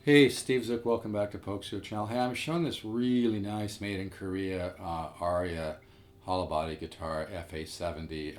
Hey, Steve Zook, welcome back to Pokeshow Channel. Hey, I'm showing this really nice made in Korea Aria hollow body guitar FA 70.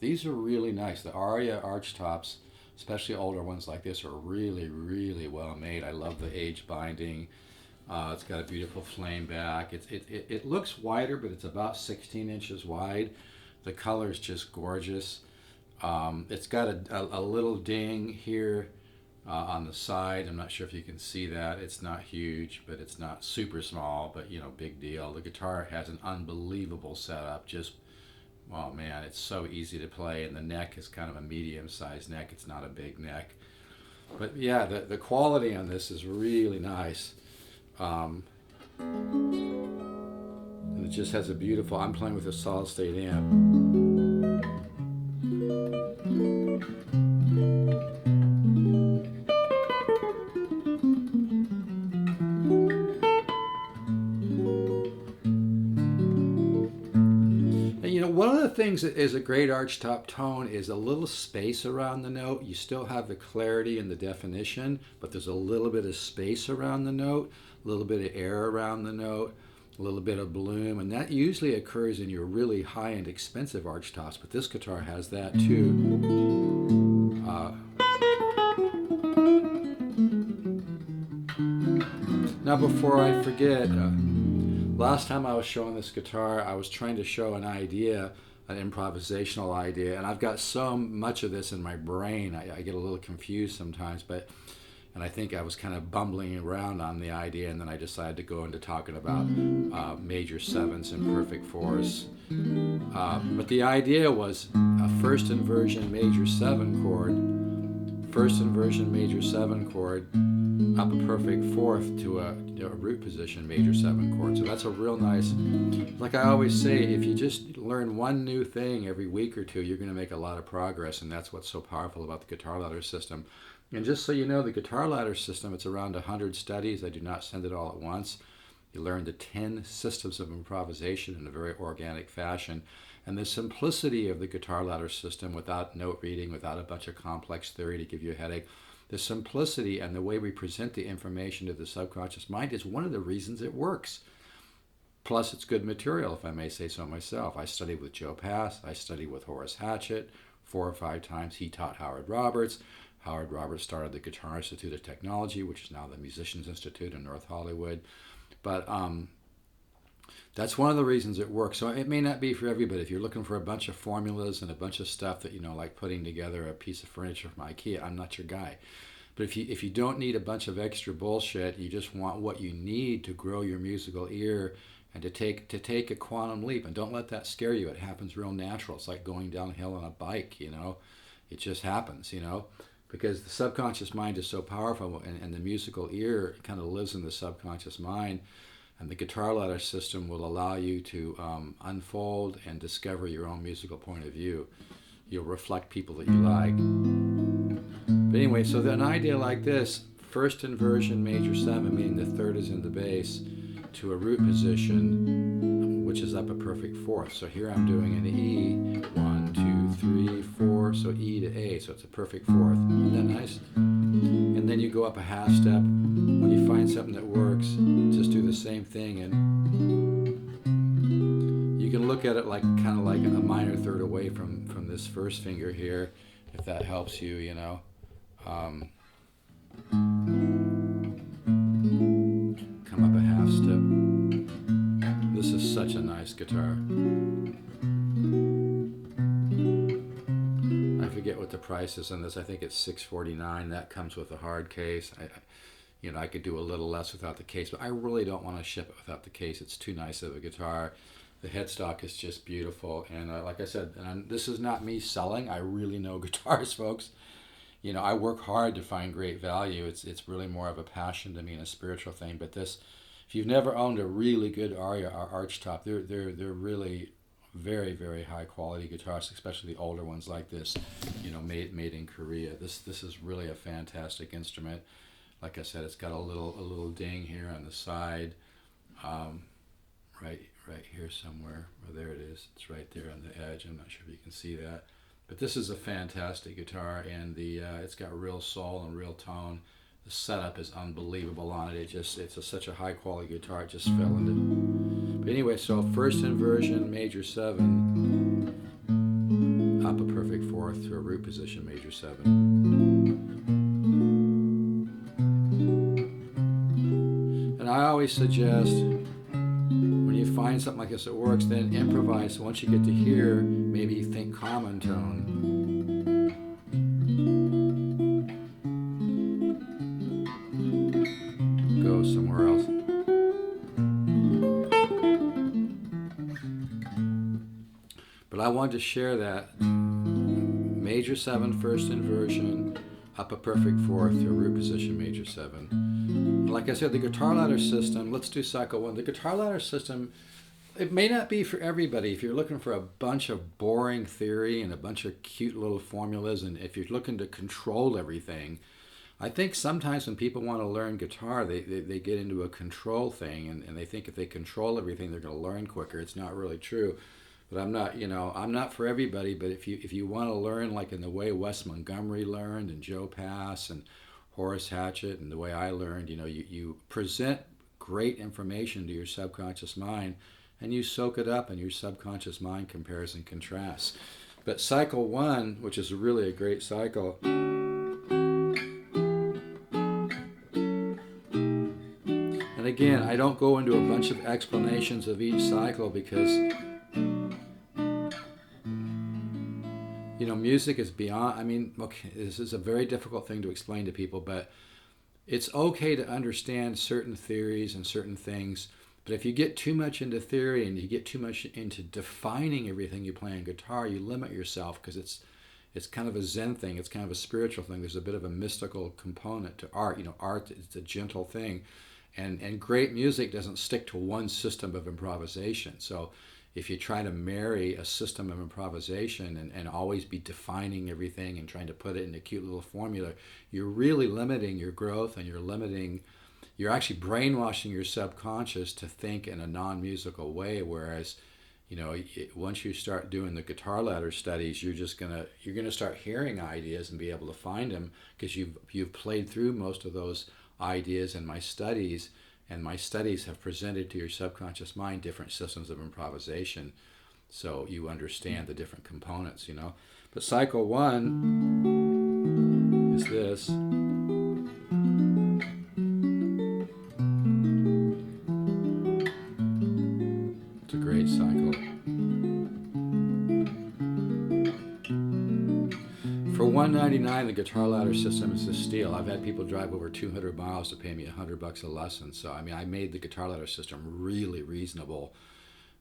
These are really nice. The Aria archtops, especially older ones like this, are really, really well made. I love the age binding. It's got a beautiful flame back. It looks wider, but it's about 16 inches wide. The color is just gorgeous. It's got a little ding here on the side. I'm not sure if you can see that. It's not huge, but it's not super small, but you know, big deal. The guitar has an unbelievable setup. Just, oh man, it's so easy to play, and the neck is kind of a medium-sized neck. It's not a big neck. But yeah, the quality on this is really nice. And it just has a beautiful, I'm playing with a solid state amp. One of the things that is a great archtop tone is a little space around the note. You still have the clarity and the definition, but there's a little bit of space around the note, a little bit of air around the note, a little bit of bloom, and that usually occurs in your really high-end expensive archtops, but this guitar has that too. Now before I forget, last time I was showing this guitar, I was trying to show an idea, an improvisational idea, and I've got so much of this in my brain, I get a little confused sometimes, and I think I was kind of bumbling around on the idea, and then I decided to go into talking about major sevenths and perfect fourths. But the idea was a first inversion major 7 chord, first inversion major 7 chord, up a perfect fourth to a root position major 7 chord. So that's a real nice, like I always say, if you just learn one new thing every week or two, you're going to make a lot of progress, and that's what's so powerful about the guitar ladder system. And just so you know, the guitar ladder system, it's around 100 studies. I do not send it all at once. You learn the 10 systems of improvisation in a very organic fashion. And the simplicity of the guitar ladder system, without note reading, without a bunch of complex theory to give you a headache, the simplicity and the way we present the information to the subconscious mind is one of the reasons it works. Plus, it's good material, if I may say so myself. I studied with Joe Pass. I studied with Horace Hatchett 4 or 5 times. He taught Howard Roberts. Howard Roberts started the Guitar Institute of Technology, which is now the Musicians Institute in North Hollywood. But that's one of the reasons it works. So it may not be for everybody. If you're looking for a bunch of formulas and a bunch of stuff that, you know, like putting together a piece of furniture from IKEA, I'm not your guy. But if you don't need a bunch of extra bullshit, you just want what you need to grow your musical ear and to take a quantum leap. And don't let that scare you. It happens real natural. It's like going downhill on a bike, you know. It just happens, you know. Because the subconscious mind is so powerful, and the musical ear kind of lives in the subconscious mind, and the guitar ladder system will allow you to unfold and discover your own musical point of view. You'll reflect people that you like. But anyway, so an idea like this, first inversion major 7, meaning the third is in the bass, to a root position, which is up a perfect fourth. So here I'm doing an E, 1, 2, 3, 4, so E to A, so it's a perfect fourth. Isn't that nice? And then you go up a half step. When you find something that works, just do the same thing, and you can look at it like kind of like a minor third away from this first finger here, if that helps you, you know. Come up a half step. This is such a nice guitar. I forget what the price is on this. I think it's $649. That comes with a hard case. I could do a little less without the case, but I really don't want to ship it without the case. It's too nice of a guitar. The headstock is just beautiful, and like I said, this is not me selling. I really know guitars, folks. You know, I work hard to find great value. It's really more of a passion to me and a spiritual thing. But this, if you've never owned a really good Aria archtop, they're really very, very high quality guitars, especially the older ones like this, you know, made in Korea. This is really a fantastic instrument. Like I said, it's got a little ding here on the side, right here somewhere. Or there it is. It's right there on the edge. I'm not sure if you can see that. But this is a fantastic guitar, and it's got real soul and real tone. The setup is unbelievable on it. Such a high quality guitar. It just fell into. But anyway, so first inversion, major 7, up a perfect 4th to a root position, major 7. And I always suggest when you find something like this that works, then improvise. Once you get to here, maybe think common tone. Go somewhere else. But I wanted to share that major 7 first inversion, up a perfect 4th to a root position, major 7. Like I said, the guitar ladder system, let's do cycle 1. The guitar ladder system, it may not be for everybody. If you're looking for a bunch of boring theory and a bunch of cute little formulas, and if you're looking to control everything, I think sometimes when people want to learn guitar, they get into a control thing, and they think if they control everything, they're going to learn quicker. It's not really true. But I'm not for everybody. But if you want to learn like in the way Wes Montgomery learned, and Joe Pass, and Horace Hatchett, and the way I learned, you present great information to your subconscious mind, and you soak it up, and your subconscious mind compares and contrasts. But cycle 1, which is really a great cycle, and again, I don't go into a bunch of explanations of each cycle because music is beyond, okay, this is a very difficult thing to explain to people, but it's okay to understand certain theories and certain things, but if you get too much into theory and you get too much into defining everything you play on guitar, you limit yourself, because it's kind of a Zen thing, it's kind of a spiritual thing. There's a bit of a mystical component to art. Art is a gentle thing, and great music doesn't stick to one system of improvisation. So if you try to marry a system of improvisation and always be defining everything and trying to put it in a cute little formula, you're really limiting your growth, and you're actually brainwashing your subconscious to think in a non-musical way. Whereas, once you start doing the guitar ladder studies, you're gonna start hearing ideas and be able to find them, because you've played through most of those ideas in my studies. And my studies have presented to your subconscious mind different systems of improvisation, so you understand the different components, But cycle 1 is this. It's a great cycle. For $199, the guitar ladder system is a steal. I've had people drive over 200 miles to pay me $100 a lesson. So, I made the guitar ladder system really reasonable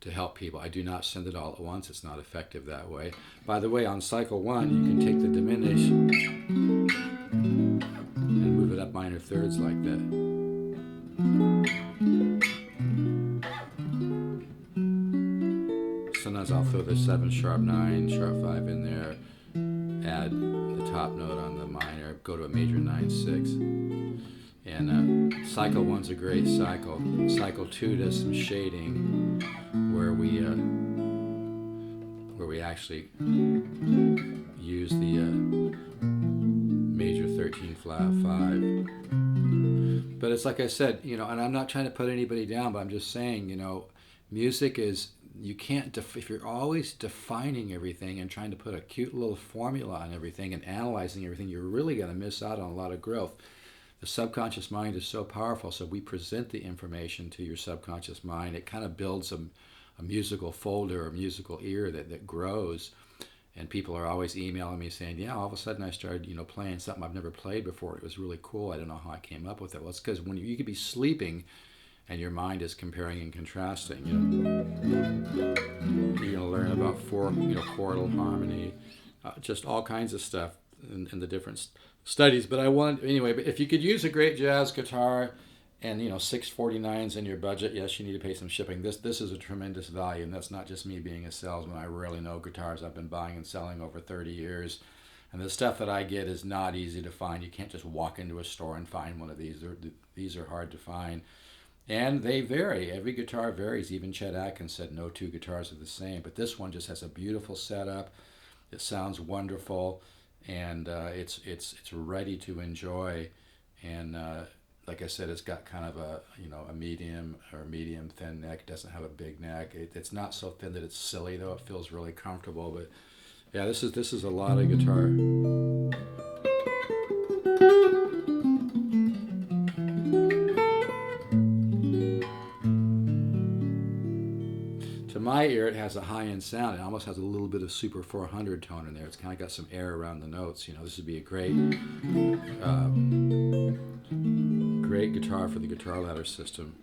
to help people. I do not send it all at once. It's not effective that way. By the way, on cycle 1, you can take the diminish and move it up minor thirds like that. Sometimes I'll throw the 7 sharp 9, sharp 5 in there, add the top note on the minor, go to a major 9/6. And cycle 1's a great cycle. Cycle 2 does some shading where we actually use the major 13 flat 5. But it's like I said, and I'm not trying to put anybody down, but I'm just saying, music is, you can't, if you're always defining everything and trying to put a cute little formula on everything and analyzing everything, you're really going to miss out on a lot of growth. The subconscious mind is so powerful, so we present the information to your subconscious mind. It kind of builds a musical folder, a musical ear that grows. And people are always emailing me saying, yeah, all of a sudden I started, playing something I've never played before. It was really cool. I don't know how I came up with it. Well, it's because when you could be sleeping and your mind is comparing and contrasting, you're going to learn about chordal harmony, just all kinds of stuff in the different studies. But but if you could use a great jazz guitar and $649 in your budget, yes, you need to pay some shipping. This is a tremendous value, and that's not just me being a salesman. I really know guitars. I've been buying and selling over 30 years, and the stuff that I get is not easy to find. You can't just walk into a store and find one of these. These are hard to find, and they vary. Every guitar varies. Even Chet Atkins said no two guitars are the same, but this one just has a beautiful setup. It sounds wonderful, and it's ready to enjoy. and like I said, it's got kind of a a medium or medium thin neck. It doesn't have a big neck. It's not so thin that it's silly though. It feels really comfortable. But yeah, this is a lot of guitar. To my ear, it has a high-end sound. It almost has a little bit of Super 400 tone in there. It's kind of got some air around the notes. This would be a great great guitar for the guitar ladder system.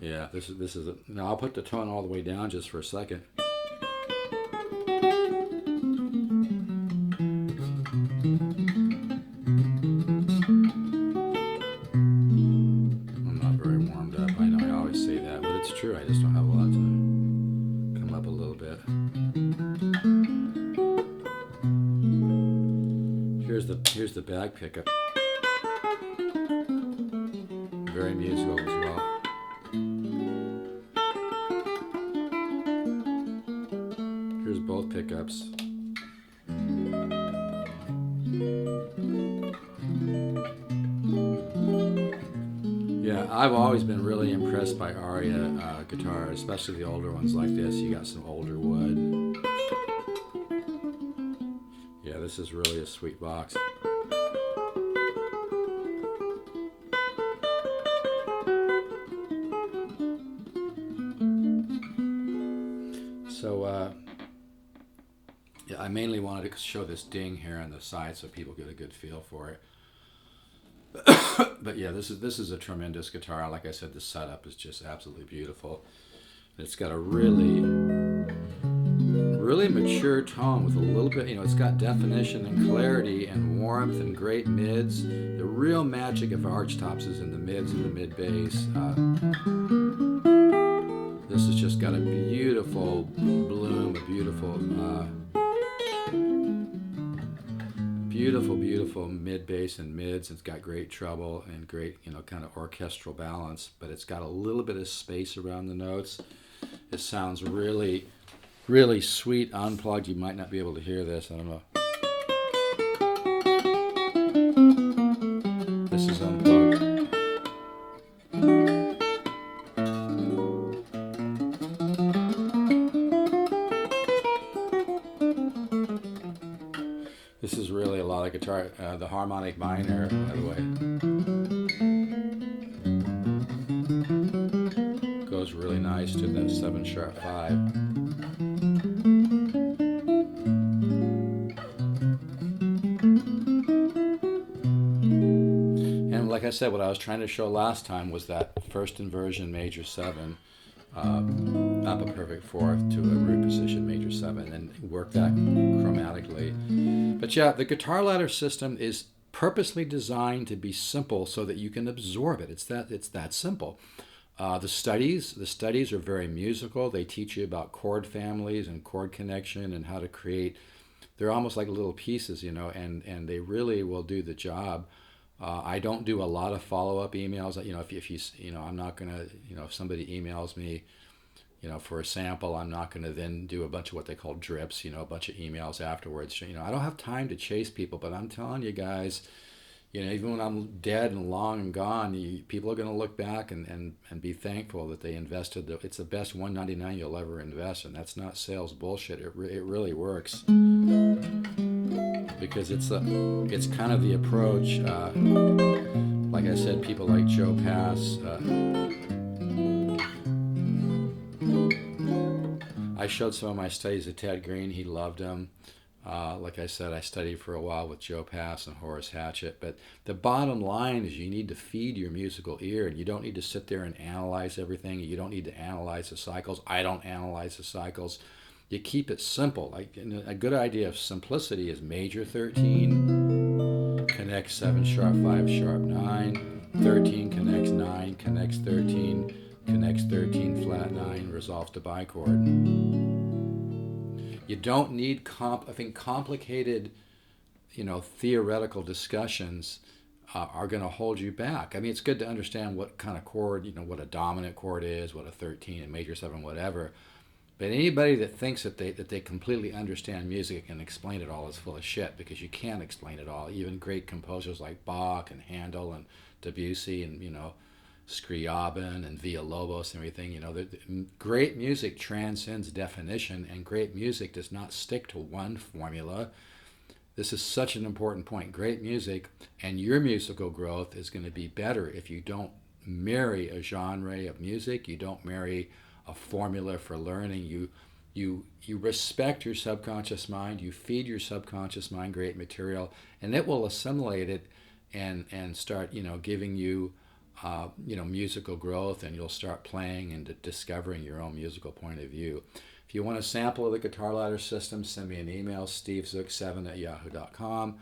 Yeah, this is now I'll put the tone all the way down just for a second. I'm not very warmed up. I know I always say that, but it's true. I just don't have a lot to come up a little bit. Here's the bag pickup. Very musical as well. Here's both pickups. Yeah, I've always been really impressed by Aria guitars, especially the older ones like this. You got some older wood. Yeah, this is really a sweet box. So, yeah, I mainly wanted to show this ding here on the side so people get a good feel for it. But yeah, this is a tremendous guitar. Like I said, the setup is just absolutely beautiful. It's got a really mature tone with a little bit, it's got definition and clarity and warmth and great mids. The real magic of archtops is in the mids and the mid bass. This has just got a beautiful bloom, a beautiful beautiful mid bass and mids. It's got great treble and great, kind of orchestral balance, but it's got a little bit of space around the notes. It sounds really, really sweet unplugged. You might not be able to hear this. I don't know. This is unplugged. This is really a lot of guitar. The harmonic minor, by the way, goes really nice to the 7#5. And like I said, what I was trying to show last time was that first inversion major 7, up a perfect fourth to a root position major 7, and work that chromatically. But yeah, the guitar ladder system is purposely designed to be simple so that you can absorb it. It's that simple. The studies are very musical. They teach you about chord families and chord connection and how to create. They're almost like little pieces, and they really will do the job. I don't do a lot of follow-up emails. If you I'm not gonna, if somebody emails me, for a sample, I'm not going to then do a bunch of what they call drips, a bunch of emails afterwards. I don't have time to chase people, but I'm telling you guys, even when I'm dead and long and gone, people are going to look back and be thankful that they invested. It's the best $199 you'll ever invest, and that's not sales bullshit. It really works because it's kind of the approach. Like I said, people like Joe Pass. I showed some of my studies to Ted Green. He loved them. Like I said, I studied for a while with Joe Pass and Horace Hatchett. But the bottom line is you need to feed your musical ear, and you don't need to sit there and analyze everything. You don't need to analyze the cycles. I don't analyze the cycles. You keep it simple. Like a good idea of simplicity is major 13 connects 7#5#9, 13 connects 9, connects 13, connects 13 flat 9, resolves to bichord. You don't need I think complicated, theoretical discussions are going to hold you back. I mean, it's good to understand what kind of chord, what a dominant chord is, what a 13, a major 7, whatever. But anybody that thinks that they completely understand music and explain it all is full of shit, because you can't explain it all. Even great composers like Bach and Handel and Debussy and Scriabin and Villalobos and everything, great music transcends definition, and great music does not stick to one formula. This is such an important point. Great music and your musical growth is going to be better if you don't marry a genre of music. You don't marry a formula for learning. You respect your subconscious mind. You feed your subconscious mind great material, and it will assimilate it and start giving you musical growth, and you'll start playing and discovering your own musical point of view. If you want a sample of the Guitar Ladder system, send me an email, stevezook7@yahoo.com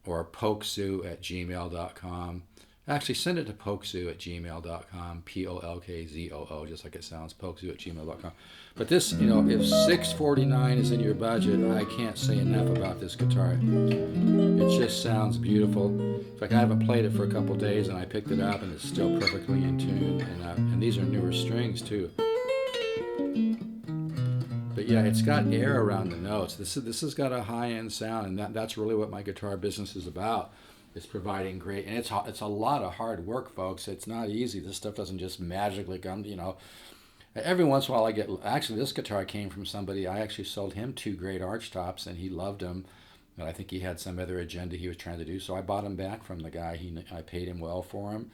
or polkzoo@gmail.com. Actually, send it to polkzoo@gmail.com, Polkzoo, just like it sounds, polkzoo@gmail.com. But this, if $649 is in your budget, I can't say enough about this guitar. It just sounds beautiful. In fact, I haven't played it for a couple days, and I picked it up, and it's still perfectly in tune. And these are newer strings, too. But yeah, it's got air around the notes. This has got a high-end sound, and that's really what my guitar business is about. It's providing great, and it's a lot of hard work, folks. It's not easy. This stuff doesn't just magically come, Every once in a while actually this guitar came from somebody. I actually sold him 2 great archtops, and he loved them. And I think he had some other agenda he was trying to do, so I bought him back from the guy. I paid him well for him.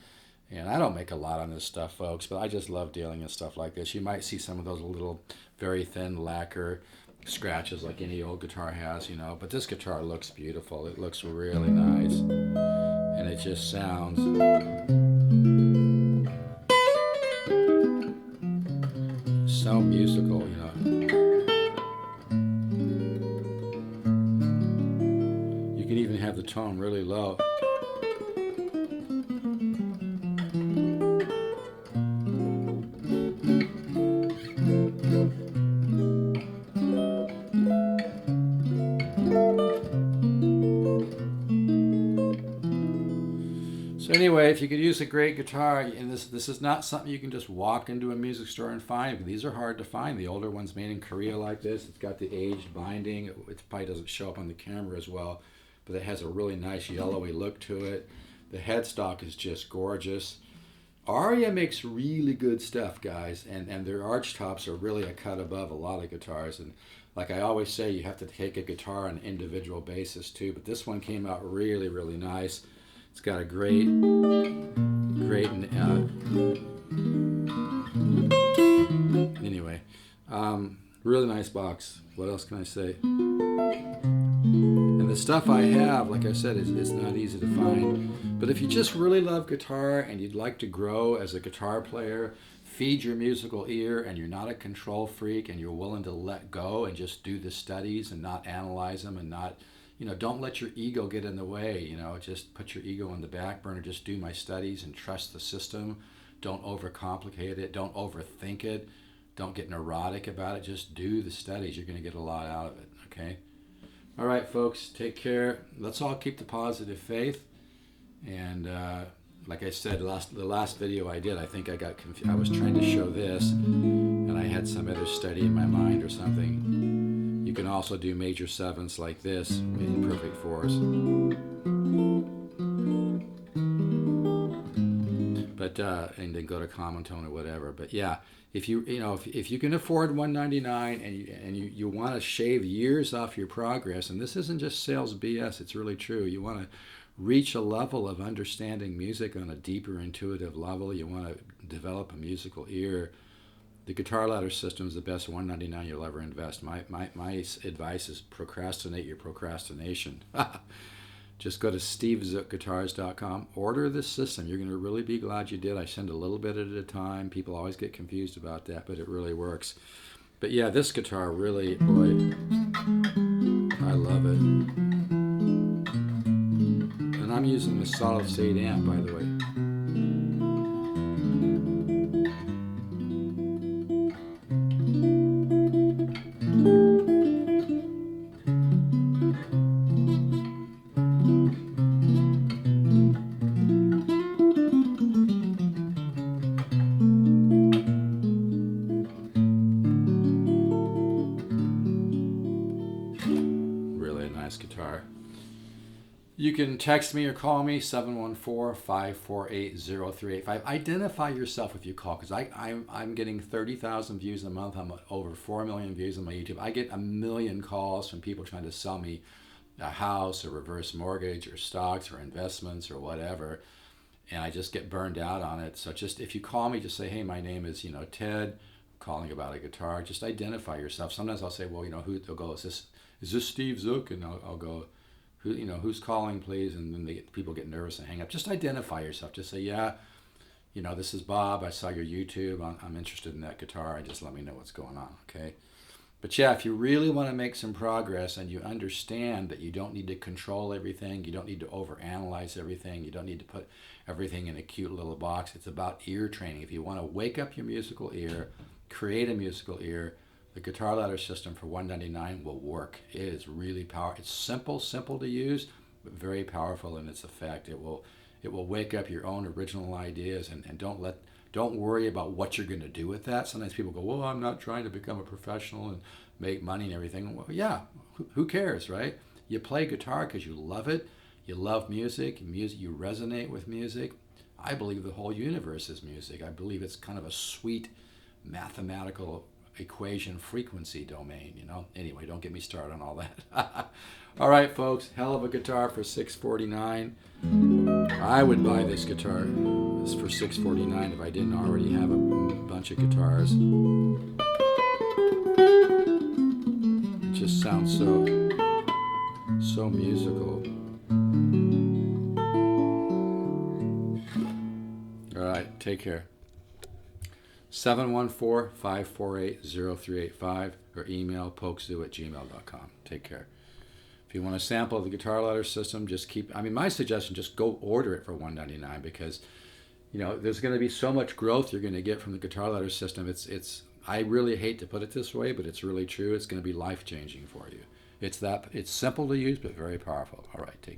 And I don't make a lot on this stuff, folks, but I just love dealing in stuff like this. You might see some of those little, very thin lacquer scratches like any old guitar has, but this guitar looks beautiful. It looks really nice, and it just sounds so musical, You can even have the tone really low. So anyway, if you could use a great guitar, and this is not something you can just walk into a music store and find. These are hard to find. The older ones made in Korea like this. It's got the aged binding. It probably doesn't show up on the camera as well, but it has a really nice yellowy look to it. The headstock is just gorgeous. Aria makes really good stuff, guys, and their archtops are really a cut above a lot of guitars. And like I always say, you have to take a guitar on an individual basis too, but this one came out really, really nice. It's got a great, anyway, really nice box. What else can I say? And the stuff I have, like I said, is not easy to find. But if you just really love guitar and you'd like to grow as a guitar player, feed your musical ear, and you're not a control freak, and you're willing to let go and just do the studies and not analyze them, and not, don't let your ego get in the way, just put your ego on the back burner. Just do my studies and trust the system. Don't overcomplicate it. Don't overthink it. Don't get neurotic about it. Just do the studies. You're going to get a lot out of it, okay? All right, folks, take care. Let's all keep the positive faith. And like I said, the last video I did, I think I got confused. I was trying to show this, and I had some other study in my mind or something. You can also do major 7s like this in perfect 4s. But and then go to common tone or whatever. But yeah, if you can afford $199 and you want to shave years off your progress, and this isn't just sales BS, it's really true. You want to reach a level of understanding music on a deeper intuitive level. You want to develop a musical ear. The Guitar Ladder system is the best $199 you'll ever invest. My advice is procrastinate your procrastination. Just go to stevezookguitars.com, order this system. You're going to really be glad you did. I send a little bit at a time. People always get confused about that, but it really works. But yeah, this guitar really, boy, I love it. And I'm using the solid state amp, by the way. nice guitar. You can text me or call me, 714-548-0385. Identify yourself if you call, because I'm getting 30,000 views a month. I'm at over 4 million views on my YouTube. I get 1 million calls from people trying to sell me a house or reverse mortgage or stocks or investments or whatever. And I just get burned out on it. So just, if you call me, just say, hey, my name is, Ted, I'm calling about a guitar. Just identify yourself. Sometimes I'll say, well, they'll go, is this Steve Zook? And I'll go, who's calling, please? And then people get nervous and hang up. Just identify yourself. Just say, yeah, this is Bob. I saw your YouTube. I'm interested in that guitar. And just let me know what's going on, okay? But yeah, if you really want to make some progress and you understand that you don't need to control everything, you don't need to overanalyze everything, you don't need to put everything in a cute little box. It's about ear training. If you want to wake up your musical ear, create a musical ear, the guitar ladder system for $199 will work. It is really powerful. It's simple to use, but very powerful in its effect. It will wake up your own original ideas, and don't worry about what you're going to do with that. Sometimes people go, well, I'm not trying to become a professional and make money and everything. Well, yeah, who cares, right? You play guitar because you love it. You love music. You resonate with music. I believe the whole universe is music. I believe it's kind of a sweet mathematical equation frequency domain, Anyway, don't get me started on all that. All right, folks, hell of a guitar for $649. I would buy this guitar for $649 if I didn't already have a bunch of guitars. It just sounds so musical. All right, take care. 714-548-0385 or email pokezu@gmail.com. Take care. If you want a sample of the guitar ladder system, my suggestion, just go order it for $199, because there's going to be so much growth you're going to get from the guitar ladder system. It's I really hate to put it this way, but it's really true. It's going to be life-changing for you. It's simple to use, but very powerful. All right, take care.